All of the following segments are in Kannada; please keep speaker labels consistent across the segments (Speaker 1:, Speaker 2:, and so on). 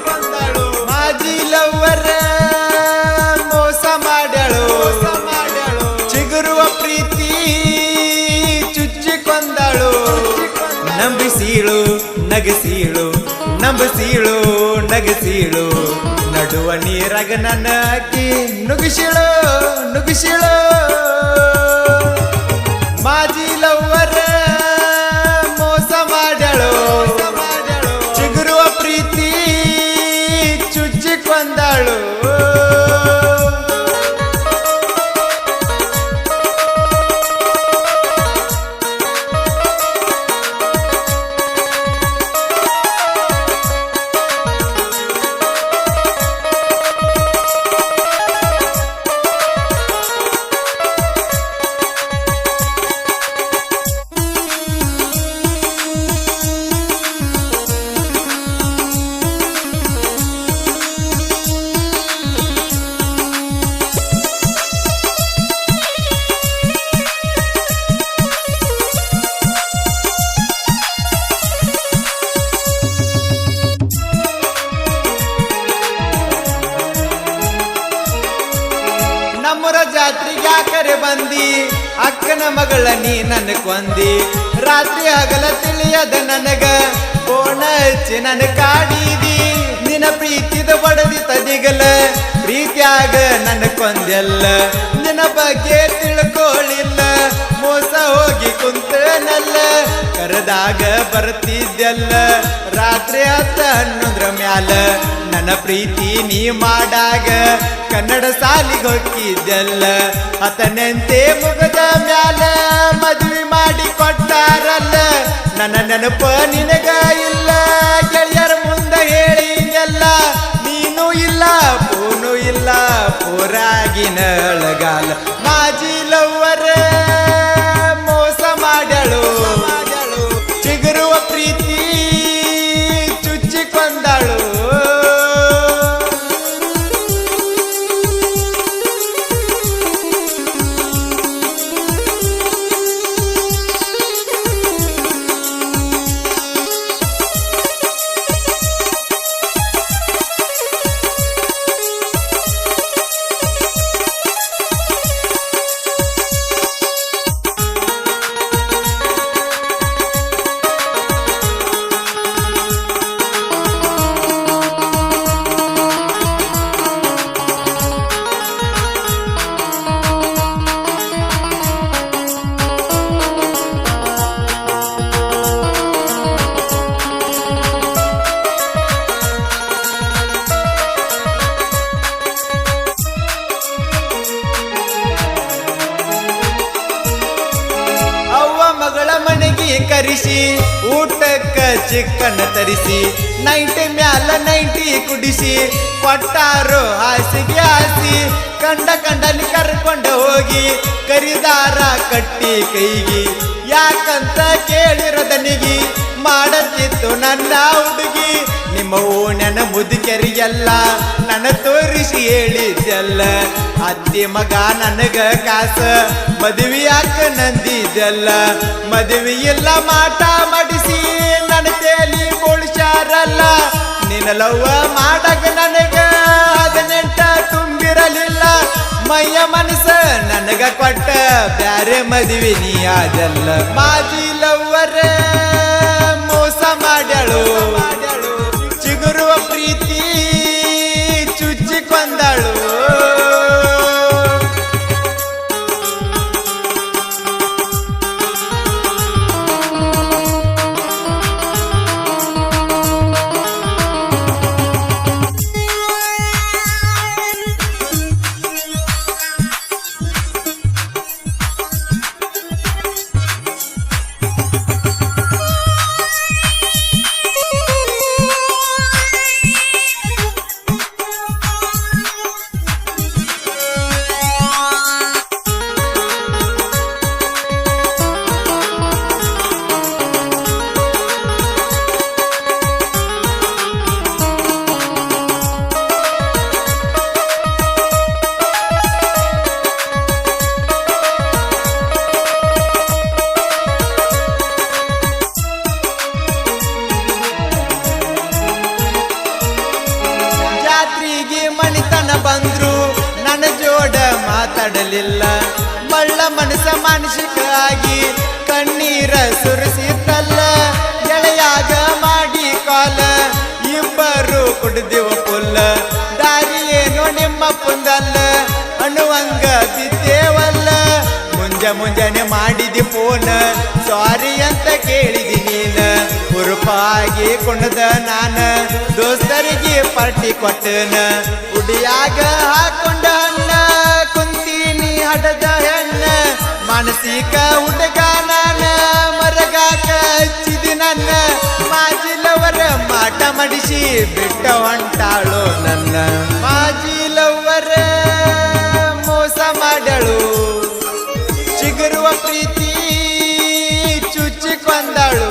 Speaker 1: ಕೊಂದಳು ಮಾಜಿ ಲವ್ವರ ಮೋಸ ಮಾಡ್ಯಾಳು ಚಿಗುರುವ ಪ್ರೀತಿ ಚುಚ್ಚಿಕೊಂದಳು ನಂಬಿಸೀಳು ನಗಸೀಳು ನಂಬಿಸೀಳು ನಗಸೀಳು ನಡುವ ನೀರಾಗ ನನ್ನ ಅಕ್ಕಿ ನುಗ್ಗಿಸಿಳು ನುಗ್ಗಿಸಿಳು ಮಾಜಿ ಲವ್ವರ ಮೋಸ ಮಾಡ್ಯಾಳು ಚಿಗುರುವ ಪ್ರೀತಿ ಚುಚ್ಚಿಕೊಂದಳು ನಮ್ಮೂರ ಜಾತ್ರೆಗೆ ಯಾಕರೆ ಬಂದಿ ಅಕ್ಕನ ಮಗಳ ನೀ ನನ್ನ ಕೊಂದಿ ರಾತ್ರಿ ಹಗಲ ತಿಳಿಯದ ನನಗ ಫೋನ ಹಚ್ಚಿ ನನ್ನ ಕಾಡಿದಿ ನಿನ್ನ ಪ್ರೀತಿದ ಬಡದಿ ತದಿಗಲ ಪ್ರೀತಿಯಾಗ ನನ್ನ ಕೊಂದೆಲ್ಲ ನಿನ್ನ ಬಗ್ಗೆ ತಿಳ್ಕೊಳ್ಳಿಲ್ಲ ಮೋಸ ಹೋಗಿ ಕುಂತನಲ್ಲ ಕರೆದಾಗ ಬರ್ತಿದ್ದೆಲ್ಲ ರಾತ್ರಿ 10-11 ಮ್ಯಾಲ ನನ್ನ ಪ್ರೀತಿ ನೀ ಮಾಡಾಗ ಕನ್ನಡ ಸಾಲಿಗೆ ಹೋಗಿದ್ದೆಲ್ಲ ಅತನಂತೆ ಮುಗದ ಮ್ಯಾಲ ಮದುವೆ ಮಾಡಿ ಕೊಟ್ಟಾರಲ್ಲ ನನ್ನ ನೆನಪ ನಿನಗ ಇಲ್ಲ ಗೆಳೆಯರ ಮುಂದೆ ಹೇಳಿದೆಲ್ಲ ನೀನು ಇಲ್ಲ ಪೂನು ಇಲ್ಲ ಪೂರಾಗಿನ ಅಳಗಾಲ ಮಾಜಿ ಲವ್ವರ ಮೋಸ ಮಾಡ್ಯಾಳು ಚಿಗುರುವ ಪ್ರೀತಿ ಚುಚ್ಚಿಕೊಂದಳು ಮಗಳ ಮನೆಗೆ ಕರಿಸಿ ಊಟಕ್ಕ ಚಿಕ್ಕನ್ನ ತರಿಸಿ 90 ಮ್ಯಾಲ 90 ಕುಡಿಸಿ ಕೊಟ್ಟಾರು ಹಾಸಿಗೆ ಹಾಸಿ ಕಂಡಲ್ಲಿ ಕರ್ಕೊಂಡು ಹೋಗಿ ಕರಿದಾರ ಕಟ್ಟಿ ಕೈಗಿ ಯಾಕಂತ ಕೇಳಿರೋದನಿಗಿ ಮಾಡತ್ತಿತ್ತು ನನ್ನ ಹುಡುಗಿ ನಿಮ್ಮ ಓಣ್ಯನ ಮುದುಕೆರಿಗೆಲ್ಲ ನನ್ನ ತೋರಿಸಿ ಹೇಳಿದ್ದೆಲ್ಲ ಅತ್ತಿ ಮಗ ನನಗ ಕಾಸ ಮದುವೆ ಯಾಕ ನಂದಿದ್ದೆಲ್ಲ ಮದುವೆ ಎಲ್ಲ ಮಾಟ ಮಾಡಿಸಿ ನನ್ನ ತೇಲಿ ಬೋಳ್ಸಾರಲ್ಲ ನಿನ್ನ ಲವ್ವ ಮಾಡಾಗ ನನಗ 18 ತುಂಬಿರಲಿಲ್ಲ ಮೈಯ ಮನಸ್ಸ ನನಗ ಕೊಟ್ಟ ಬ್ಯಾರೆ ಮದುವೆ ನೀ ಅದೆಲ್ಲ ಮಾಜಿ ಲವ್ವರ ಮೋಸ ಮಾಡ್ಯಾಳು ಚಿಗುರುವ ಪ್ರೀತಿ ಚುಚ್ಚಿಕೊಂದಳು ಬರಲಿಲ್ಲ ಮಳ್ಳ ಮನಸ ಮಾನಸಿಕ ಆಗಿ ಕಣ್ಣೀರ ಸುರಿಸಿತಲ್ಲ ಗೆಳೆಯಾಗ ಮಾಡಿ ಕಾಲ ಇಬ್ಬರು ಕುಡ್ದಿವ ಪುಲ್ಲ ದಾರಿ ಏನೋ ನಿಮ್ಮ ಪುಂದಲ್ಲ ಅನ್ನುವಂಗ ಬಿದ್ದೇವಲ್ಲ ಮುಂಜಾನೆ ಮಾಡಿದಿ ಫೋನ್ ಸಾರಿ ಅಂತ ಕೇಳಿದಿ ನೀನ ಹುರುಪಾಗಿ ಕುಣದ ನಾನ ದೋಸ್ತರಿಗೆ ಪಾರ್ಟಿ ಕೊಟ್ಟನ ಉಡಿಯಾಗ ಹಾಕೊಂಡ ಹಣ್ಣ ಕುಂತೀನಿ ಹಡದ ಹೆಣ್ಣ ಮಾನಸಿಕ ಹುಡುಗ ನಾನ ಮರಗಾಕ ಹಚ್ಚಿದಿ ನನ್ನ ಮಾಜಿಲವರ ಮಾಟ ಮಡಿಸಿ ಬಿಟ್ಟ ಹೊಂಟಾಳು ನನ್ನ ಮಾಜಿಲವರ ಮೋಸ ಮಾಡಳು ಚಿಗುರುವ ಪ್ರೀತಿ ಚುಚ್ಚಿಕೊಂದಳು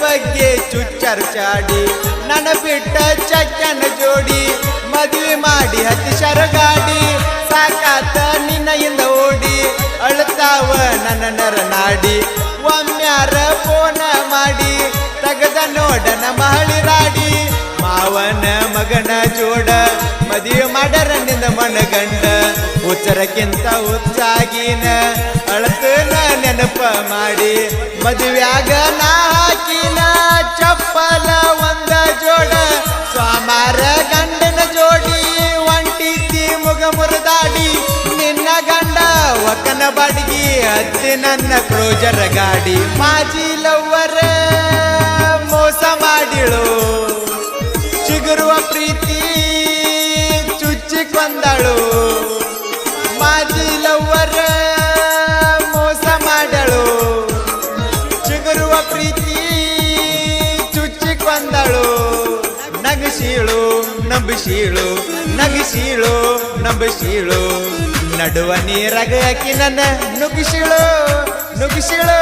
Speaker 1: ಬಗ್ಗೆ ಚುಚ್ಚರ್ಚಾಡಿ ನನ್ನ ಬಿಟ್ಟ ಚಕ್ಕನ ಜೋಡಿ ಮದುವೆ ಮಾಡಿ ಹತ್ತಿ ಶರಗಾಡಿ ಸಾಕಾತ ನಿನ್ನೆಯಿಂದ ಓಡಿ ಅಳ್ತಾವ ನನ್ನ ನರನಾಡಿ ಒಮ್ಮ್ಯಾರ ಫೋನ ಮಾಡಿ ತಗದ ನೋಡನ ಮಹಳಿರಾಡಿ ಮಾವನ ಮಗನ ಜೋಡ ಮದುವೆ ಮಾಡರ ನಿಂದ ಮನಗಂಡ ಹುಚ್ಚರಕ್ಕಿಂತ ಹುಚ್ಚಾಗಿನ ಅಳತನ ನೆನಪ ಮಾಡಿ ಮದುವ್ಯಾಗ ನಾ ಹಾಕಿನ ಚಪ್ಪಲ ಒಂದ ಜೋಡ ಸ್ವಾಮಾರ ಗಂಡನ ಜೋಡಿ ಒಂಟಿತಿ ಮುಗ ಮುರಿದಾಡಿ ನಿನ್ನ ಗಂಡ ಒಕ್ಕನ ಬಾಡಿಗೆ ಹತ್ತಿ ನನ್ನ ಕ್ರೋಜರ್ ಗಾಡಿ ಮಾಜಿ ಲವ್ವರ ಮೋಸ ಮಾಡಿಳು ಚಿಗುರುವ ಪ್ರೀತಿ ಚುಚ್ಚಿಕೊಂದಳು ಮಾಜಿ ಲವ್ವರ ಮೋಸ ಮಾಡಳು ಚಿಗುರುವ ಪ್ರೀತಿ ಚುಚ್ಚಿಕೊಂದಳು ನಗಶೀಳು ನಂಬಿಶೀಳು ನಗಿಶೀಳು ನಂಬಿಶೀಳು ನಡುವ ನೀರಾಗ ಹಾಕಿ ನನ್ನ ನುಗ್ಗಿಶೀಳು ನುಗ್ಗಿಶೀಳು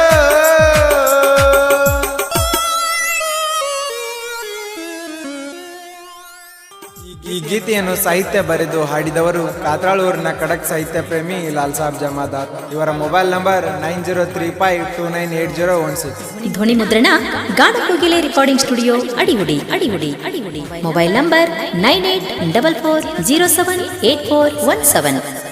Speaker 1: ಈ ಗೀತೆಯನ್ನು ಸಾಹಿತ್ಯ ಬರೆದು ಹಾಡಿದವರು ಕಾತ್ರಾಳೂರಿನ ಖಡಕ್ ಸಾಹಿತ್ಯ ಪ್ರೇಮಿ ಲಾಲ್ ಸಾಬ್ ಜಮಾದಾರ್. ಇವರ ಮೊಬೈಲ್ ನಂಬರ್ 9035298016.
Speaker 2: ಧ್ವನಿ ಮುದ್ರಣ ಗಾಢಕೋಗಿಲೆ ರೆಕಾರ್ಡಿಂಗ್ ಸ್ಟುಡಿಯೋ ಅಡಿವುಡಿ. Mobile number 9844078417.